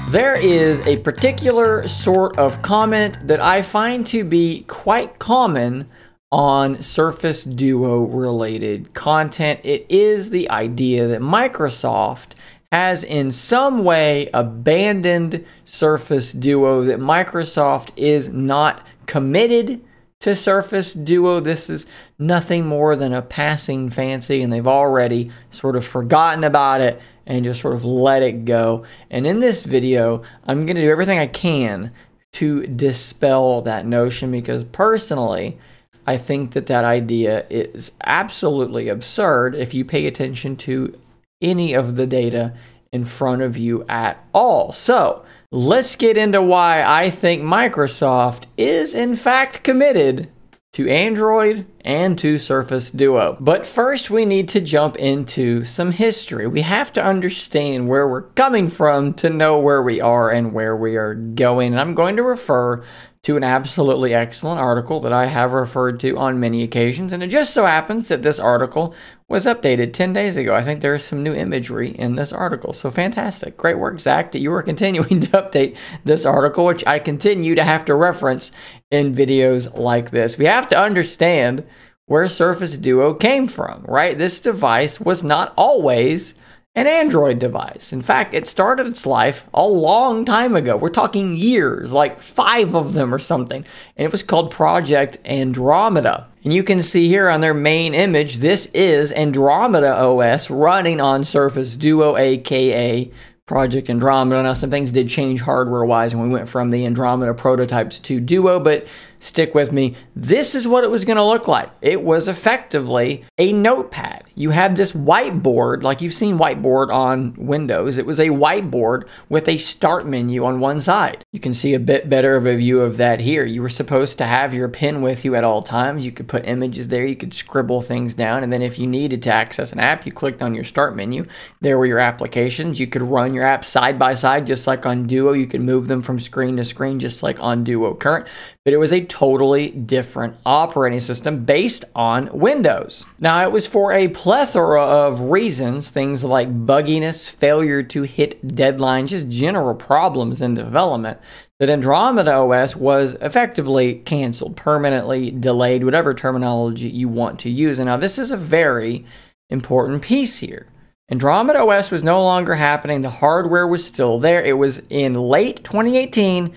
There is a particular sort of comment that I find to be quite common on Surface Duo related content. It is the idea that Microsoft has in some way abandoned Surface Duo, that Microsoft is not committed to Surface Duo. This is nothing more than a passing fancy, and they've already sort of forgotten about it and just sort of let it go. And in this video, I'm going to do everything I can to dispel that notion, because personally, I think that that idea is absolutely absurd if you pay attention to any of the data in front of you at all. So let's get into why I think Microsoft is in fact committed to Android and to Surface Duo. But first, we need to jump into some history. We have to understand where we're coming from to know where we are and where we are going. And I'm going to refer to an absolutely excellent article that I have referred to on many occasions. And it just so happens that this article was updated 10 days ago. I think there's some new imagery in this article. So fantastic. Great work, Zach, that you are continuing to update this article, which I continue to have to reference in videos like this. We have to understand where Surface Duo came from, right? This device was not always an Android device. In fact, it started its life a long time ago. We're talking years, like 5 of them or something. And it was called Project Andromeda. And you can see here on their main image, this is Andromeda OS running on Surface Duo, aka Project Andromeda. Now, some things did change hardware-wise when we went from the Andromeda prototypes to Duo, but stick with me. This is what it was going to look like. It was effectively a notepad. You had this whiteboard, like you've seen whiteboard on Windows. It was a whiteboard with a start menu on one side. You can see a bit better of a view of that here. You were supposed to have your pen with you at all times. You could put images there. You could scribble things down. And then if you needed to access an app, you clicked on your start menu. There were your applications. You could run your apps side by side, just like on Duo. You could move them from screen to screen, just like on Duo Current. But it was a totally different operating system based on Windows. Now, it was for a plethora of reasons, things like bugginess, failure to hit deadlines, just general problems in development, that Andromeda OS was effectively canceled, permanently delayed, whatever terminology you want to use. And now this is a very important piece here. Andromeda OS was no longer happening. The hardware was still there. It was in late 2018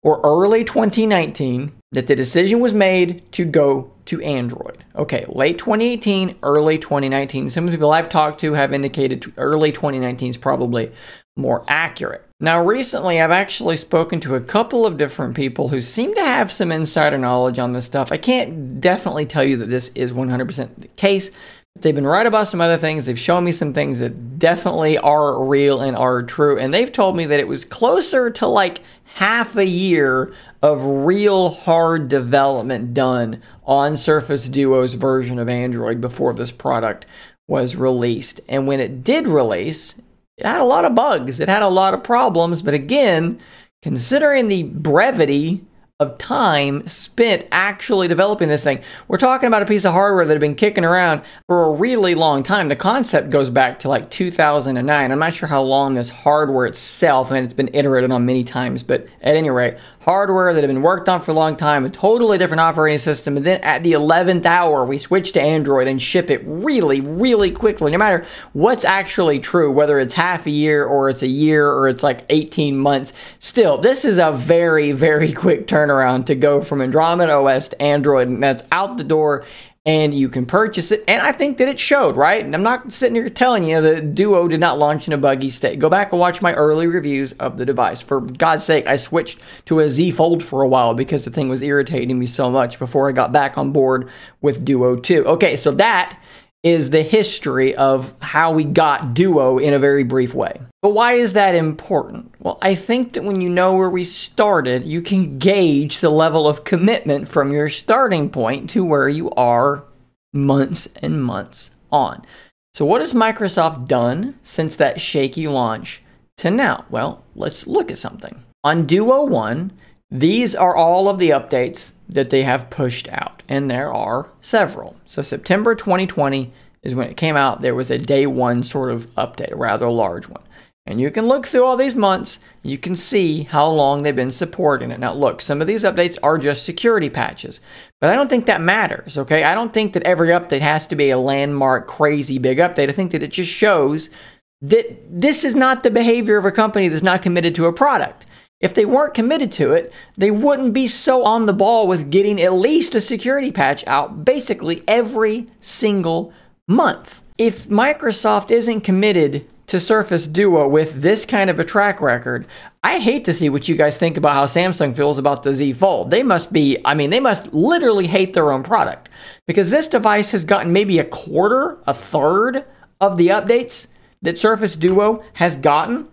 or early 2019 that the decision was made to go to Android. Okay, late 2018, early 2019. Some of the people I've talked to have indicated early 2019 is probably more accurate. Now, recently, I've actually spoken to a couple of different people who seem to have some insider knowledge on this stuff. I can't definitely tell you that this is 100% the case. They've been right about some other things. They've shown me some things that definitely are real and are true. And they've told me that it was closer to like half a year of real hard development done on Surface Duo's version of Android before this product was released. And when it did release, it had a lot of bugs. It had a lot of problems. But again, considering the brevity of time spent actually developing this thing, we're talking about a piece of hardware that had been kicking around for a really long time. The concept goes back to like 2009. I'm not sure how long this hardware itself, I mean, it's been iterated on many times, but at any rate, hardware that had been worked on for a long time, a totally different operating system, and then at the 11th hour, we switch to Android and ship it really, really quickly, no matter what's actually true, whether it's half a year or it's a year or it's like 18 months. Still, this is a very, very quick turnaround to go from Andromeda OS to Android, and that's out the door, and you can purchase it. And I think that it showed, right? And I'm not sitting here telling you that Duo did not launch in a buggy state. Go back and watch my early reviews of the device. For God's sake, I switched to a Z Fold for a while because the thing was irritating me so much before I got back on board with Duo 2. Okay, so that is the history of how we got Duo in a very brief way. But why is that important? Well, I think that when you know where we started, you can gauge the level of commitment from your starting point to where you are months and months on. So what has Microsoft done since that shaky launch to now? Well, let's look at something. On Duo 1, these are all of the updates that they have pushed out, and there are several. So September 2020 is when it came out. There was a day one sort of update, a rather large one. And you can look through all these months, you can see how long they've been supporting it. Now look, some of these updates are just security patches, but I don't think that matters, okay? I don't think that every update has to be a landmark, crazy big update. I think that it just shows that this is not the behavior of a company that's not committed to a product. If they weren't committed to it, they wouldn't be so on the ball with getting at least a security patch out basically every single month. If Microsoft isn't committed to Surface Duo with this kind of a track record, I'd hate to see what you guys think about how Samsung feels about the Z Fold. They must be, they must literally hate their own product, because this device has gotten maybe a quarter, a third of the updates that Surface Duo has gotten.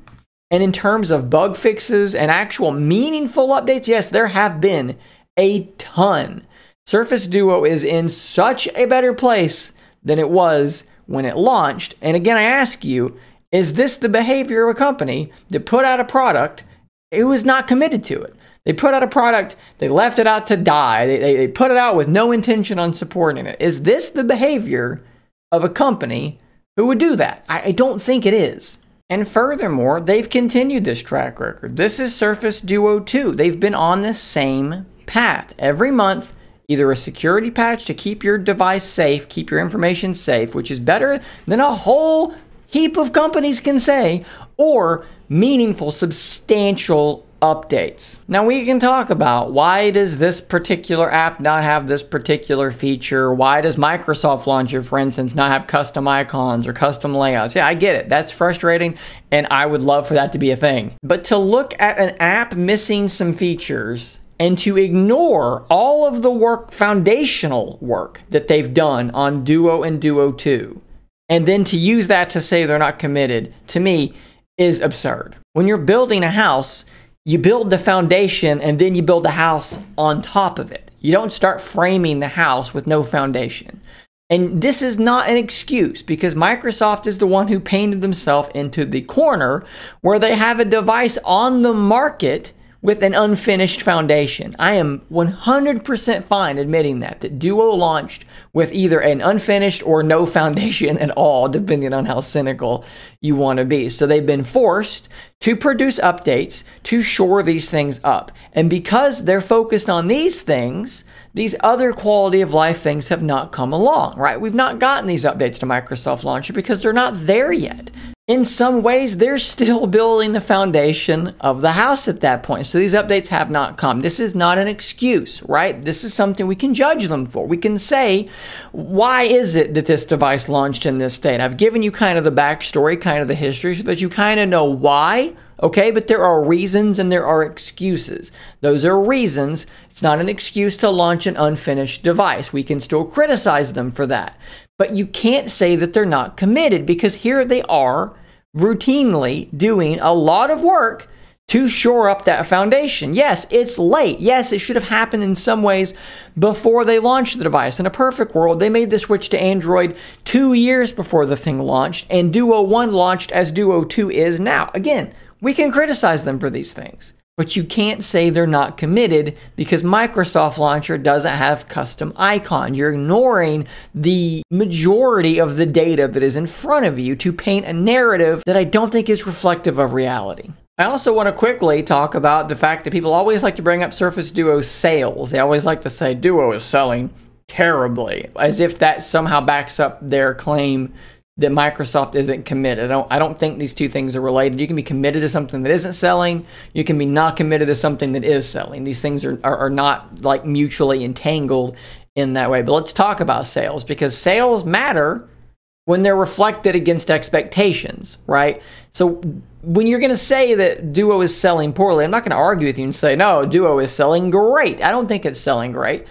And in terms of bug fixes and actual meaningful updates, yes, there have been a ton. Surface Duo is in such a better place than it was when it launched. And again, I ask you, is this the behavior of a company that put out a product, it was not committed to it? They put out a product, they left it out to die, they put it out with no intention on supporting it. Is this the behavior of a company who would do that? I don't think it is. And furthermore, they've continued this track record. This is Surface Duo 2. They've been on the same path. Every month, either a security patch to keep your device safe, keep your information safe, which is better than a whole heap of companies can say, or meaningful, substantial updates. Now we can talk about, why does this particular app not have this particular feature? Why does Microsoft Launcher, for instance, not have custom icons or custom layouts? Yeah, I get it. That's frustrating, and I would love for that to be a thing. But to look at an app missing some features and to ignore all of the work, foundational work that they've done on Duo and Duo 2, and then to use that to say they're not committed, to me, is absurd. When you're building a house, you build the foundation and then you build the house on top of it. You don't start framing the house with no foundation. And this is not an excuse, because Microsoft is the one who painted themselves into the corner where they have a device on the market with an unfinished foundation. I am 100% fine admitting that Duo launched with either an unfinished or no foundation at all, depending on how cynical you want to be. So they've been forced to produce updates to shore these things up. And because they're focused on these things, these other quality of life things have not come along, right? We've not gotten these updates to Microsoft Launcher because they're not there yet. In some ways, they're still building the foundation of the house at that point. So these updates have not come. This is not an excuse, right? This is something we can judge them for. We can say, why is it that this device launched in this state? I've given you kind of the backstory, kind of the history, so that you kind of know why, okay? But there are reasons and there are excuses. Those are reasons. It's not an excuse to launch an unfinished device. We can still criticize them for that. But you can't say that they're not committed, because here they are routinely doing a lot of work to shore up that foundation. Yes, it's late. Yes, it should have happened in some ways before they launched the device. In a perfect world, they made the switch to Android 2 years before the thing launched, and Duo 1 launched as Duo 2 is now. Again, we can criticize them for these things, but you can't say they're not committed because Microsoft Launcher doesn't have custom icons. You're ignoring the majority of the data that is in front of you to paint a narrative that I don't think is reflective of reality. I also want to quickly talk about the fact that people always like to bring up Surface Duo's sales. They always like to say Duo is selling terribly, as if that somehow backs up their claim that Microsoft isn't committed. I don't think these two things are related. You can be committed to something that isn't selling. You can be not committed to something that is selling. These things are not like mutually entangled in that way. But let's talk about sales, because sales matter when they're reflected against expectations, right? So when you're going to say that Duo is selling poorly, I'm not going to argue with you and say, no, Duo is selling great. I don't think it's selling great.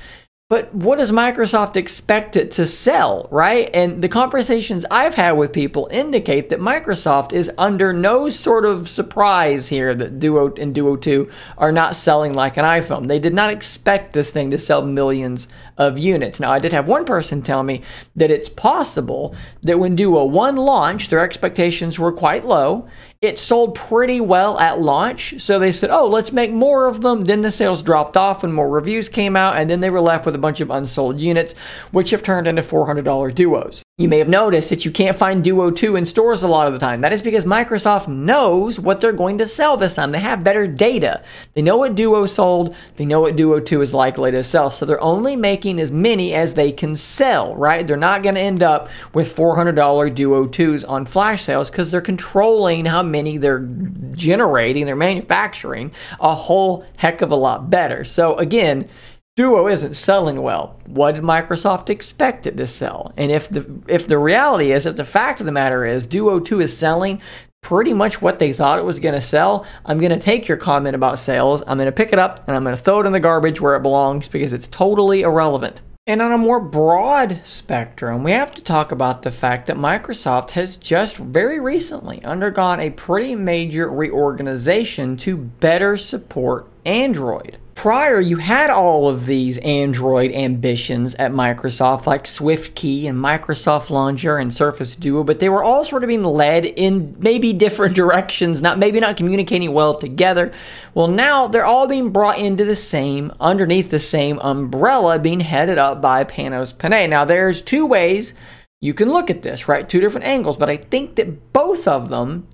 But what does Microsoft expect it to sell, right? And the conversations I've had with people indicate that Microsoft is under no sort of surprise here that Duo and Duo 2 are not selling like an iPhone. They did not expect this thing to sell millions of units. Now, I did have one person tell me that it's possible that when Duo 1 launched, their expectations were quite low. It sold pretty well at launch, so they said, oh, let's make more of them. Then the sales dropped off when more reviews came out, and then they were left with a bunch of unsold units, which have turned into $400 Duos. You may have noticed that you can't find Duo 2 in stores a lot of the time. That is because Microsoft knows what they're going to sell this time. They have better data. They know what Duo sold. They know what Duo 2 is likely to sell. So they're only making as many as they can sell, right? They're not going to end up with $400 Duo 2s on flash sales because they're controlling how many they're generating, they're manufacturing a whole heck of a lot better. So again, Duo isn't selling well. What did Microsoft expect it to sell? And if the reality is, if the fact of the matter is Duo 2 is selling pretty much what they thought it was going to sell, I'm going to take your comment about sales, I'm going to pick it up, and I'm going to throw it in the garbage where it belongs because it's totally irrelevant. And on a more broad spectrum, we have to talk about the fact that Microsoft has just very recently undergone a pretty major reorganization to better support Android. Prior, you had all of these Android ambitions at Microsoft, like SwiftKey and Microsoft Launcher and Surface Duo, but they were all sort of being led in maybe different directions, maybe not communicating well together. Well, now they're all being brought into underneath the same umbrella, being headed up by Panos Panay. Now, there's two ways you can look at this, right? Two different angles, but I think that both of them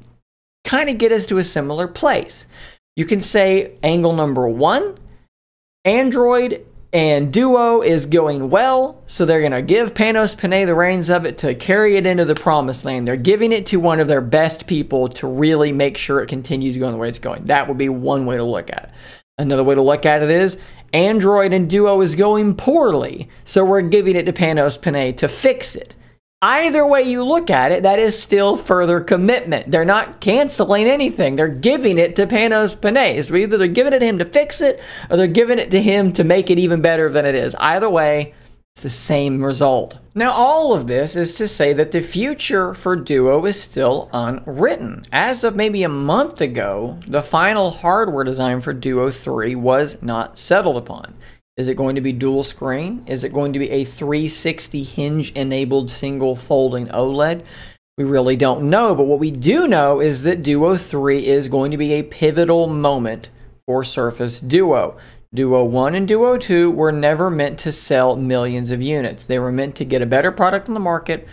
kind of get us to a similar place. You can say angle number one, Android and Duo is going well, so they're going to give Panos Panay the reins of it to carry it into the promised land. They're giving it to one of their best people to really make sure it continues going the way it's going. That would be one way to look at it. Another way to look at it is Android and Duo is going poorly, so we're giving it to Panos Panay to fix it. Either way you look at it, that is still further commitment. They're not canceling anything. They're giving it to Panos Panay. So either they're giving it to him to fix it, or they're giving it to him to make it even better than it is. Either way, it's the same result. Now, all of this is to say that the future for Duo is still unwritten. As of maybe a month ago, the final hardware design for Duo 3 was not settled upon. Is it going to be dual screen? Is it going to be a 360 hinge-enabled single folding OLED? We really don't know, but what we do know is that Duo 3 is going to be a pivotal moment for Surface Duo. Duo 1 and Duo 2 were never meant to sell millions of units. They were meant to get a better product on the market,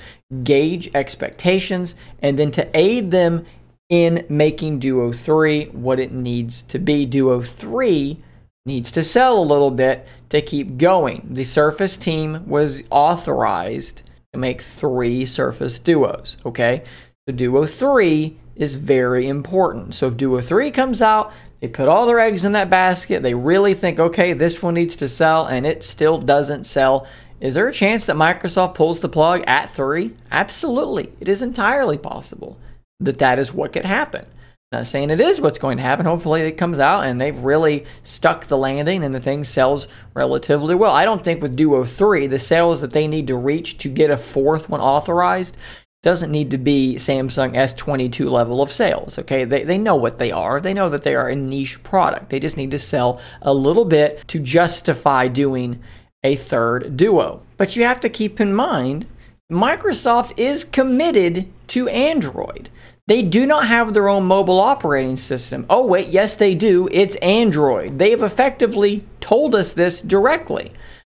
gauge expectations, and then to aid them in making Duo 3 what it needs to be. Duo 3 needs to sell a little bit to keep going. The Surface team was authorized to make 3 Surface Duos, okay? So Duo 3 is very important. So if Duo 3 comes out, they put all their eggs in that basket, they really think, okay, this one needs to sell, and it still doesn't sell. Is there a chance that Microsoft pulls the plug at 3? Absolutely. It is entirely possible that that is what could happen. Not saying it is what's going to happen. Hopefully it comes out and they've really stuck the landing and the thing sells relatively well. I don't think with Duo 3, the sales that they need to reach to get a 4th one authorized doesn't need to be Samsung S22 level of sales, okay? They know what they are. They know that they are a niche product. They just need to sell a little bit to justify doing a 3rd Duo. But you have to keep in mind, Microsoft is committed to Android. They do not have their own mobile operating system. Oh wait, yes they do. It's Android. They have effectively told us this directly.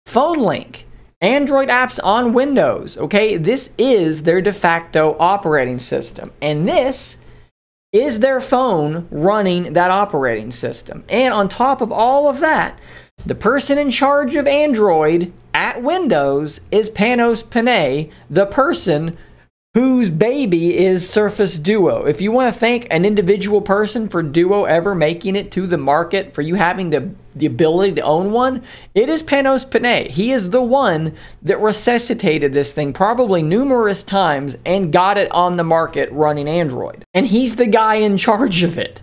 PhoneLink, Android apps on Windows, okay? This is their de facto operating system. And this is their phone running that operating system. And on top of all of that, the person in charge of Android at Windows is Panos Panay, the person whose baby is Surface Duo. If you want to thank an individual person for Duo ever making it to the market, for you having the ability to own one, it is Panos Panay. He is the one that resuscitated this thing probably numerous times and got it on the market running Android. And he's the guy in charge of it.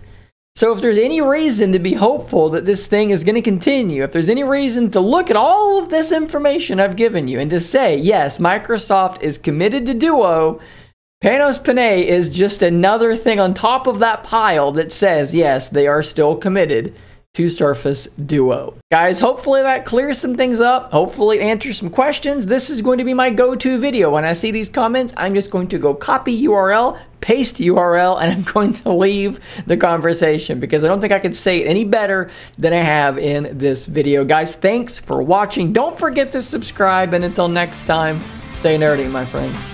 So if there's any reason to be hopeful that this thing is going to continue, if there's any reason to look at all of this information I've given you and to say, yes, Microsoft is committed to Duo, Panos Panay is just another thing on top of that pile that says, yes, they are still committed to Surface Duo. Guys, hopefully that clears some things up. Hopefully it answers some questions. This is going to be my go-to video. When I see these comments, I'm just going to go copy URL, paste URL, and I'm going to leave the conversation because I don't think I could say it any better than I have in this video. Guys, thanks for watching. Don't forget to subscribe, and until next time, stay nerdy, my friends.